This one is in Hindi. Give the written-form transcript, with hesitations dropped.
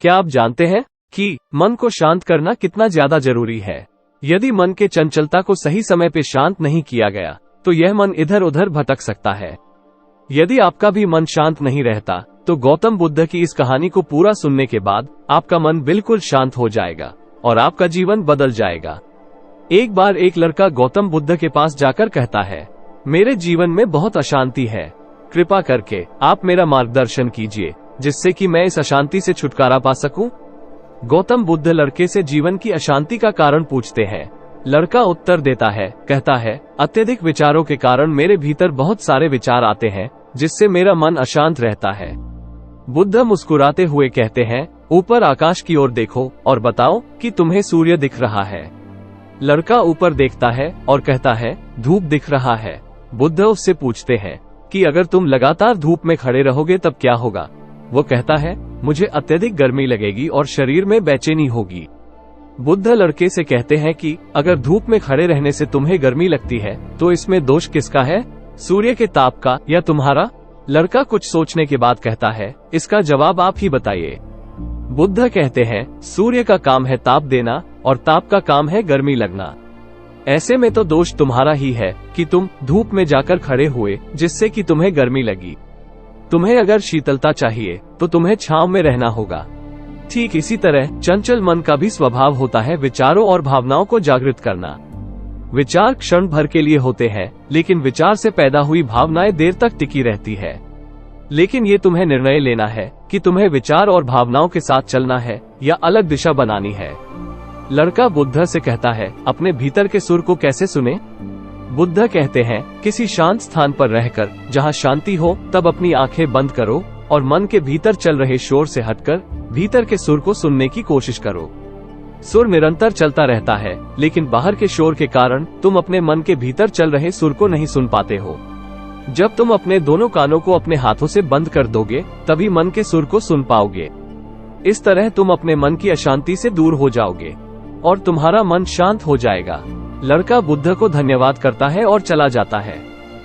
क्या आप जानते हैं कि मन को शांत करना कितना ज्यादा जरूरी है? यदि मन के चंचलता को सही समय पे शांत नहीं किया गया तो यह मन इधर उधर भटक सकता है। यदि आपका भी मन शांत नहीं रहता तो गौतम बुद्ध की इस कहानी को पूरा सुनने के बाद आपका मन बिल्कुल शांत हो जाएगा और आपका जीवन बदल जाएगा। एक बार एक लड़का गौतम बुद्ध के पास जाकर कहता है, मेरे जीवन में बहुत अशांति है, कृपा करके आप मेरा मार्गदर्शन कीजिए जिससे कि मैं इस अशांति से छुटकारा पा सकूं। गौतम बुद्ध लड़के से जीवन की अशांति का कारण पूछते हैं। लड़का उत्तर देता है, कहता है, अत्यधिक विचारों के कारण मेरे भीतर बहुत सारे विचार आते हैं जिससे मेरा मन अशांत रहता है। बुद्ध मुस्कुराते हुए कहते हैं, ऊपर आकाश की ओर देखो और बताओ कि तुम्हें सूर्य दिख रहा है। लड़का ऊपर देखता है और कहता है, धूप दिख रहा है। बुद्ध उससे पूछते हैं कि अगर तुम लगातार धूप में खड़े रहोगे तब क्या होगा? वो कहता है, मुझे अत्यधिक गर्मी लगेगी और शरीर में बेचैनी होगी। बुद्ध लड़के से कहते हैं कि अगर धूप में खड़े रहने से तुम्हें गर्मी लगती है तो इसमें दोष किसका है, सूर्य के ताप का या तुम्हारा? लड़का कुछ सोचने के बाद कहता है, इसका जवाब आप ही बताइए। बुद्ध कहते हैं, सूर्य का काम है ताप देना और ताप का काम है गर्मी लगना। ऐसे में तो दोष तुम्हारा ही है कि तुम धूप में जाकर खड़े हुए जिससे कि तुम्हें गर्मी लगी। तुम्हें अगर शीतलता चाहिए तो तुम्हें छांव में रहना होगा। ठीक इसी तरह चंचल मन का भी स्वभाव होता है विचारों और भावनाओं को जागृत करना। विचार क्षण भर के लिए होते हैं लेकिन विचार से पैदा हुई भावनाएं देर तक टिकी रहती है। लेकिन ये तुम्हें निर्णय लेना है कि तुम्हें विचार और भावनाओं के साथ चलना है या अलग दिशा बनानी है। लड़का बुद्ध से कहता है, अपने भीतर के सुर को कैसे सुने? बुद्ध कहते हैं, किसी शांत स्थान पर रहकर जहां शांति हो तब अपनी आंखें बंद करो और मन के भीतर चल रहे शोर से हटकर भीतर के सुर को सुनने की कोशिश करो। सुर निरंतर चलता रहता है लेकिन बाहर के शोर के कारण तुम अपने मन के भीतर चल रहे सुर को नहीं सुन पाते हो। जब तुम अपने दोनों कानों को अपने हाथों से बंद कर दोगे तभी मन के सुर को सुन पाओगे। इस तरह तुम अपने मन की अशांति से दूर हो जाओगे और तुम्हारा मन शांत हो जाएगा। लड़का बुद्ध को धन्यवाद करता है और चला जाता है।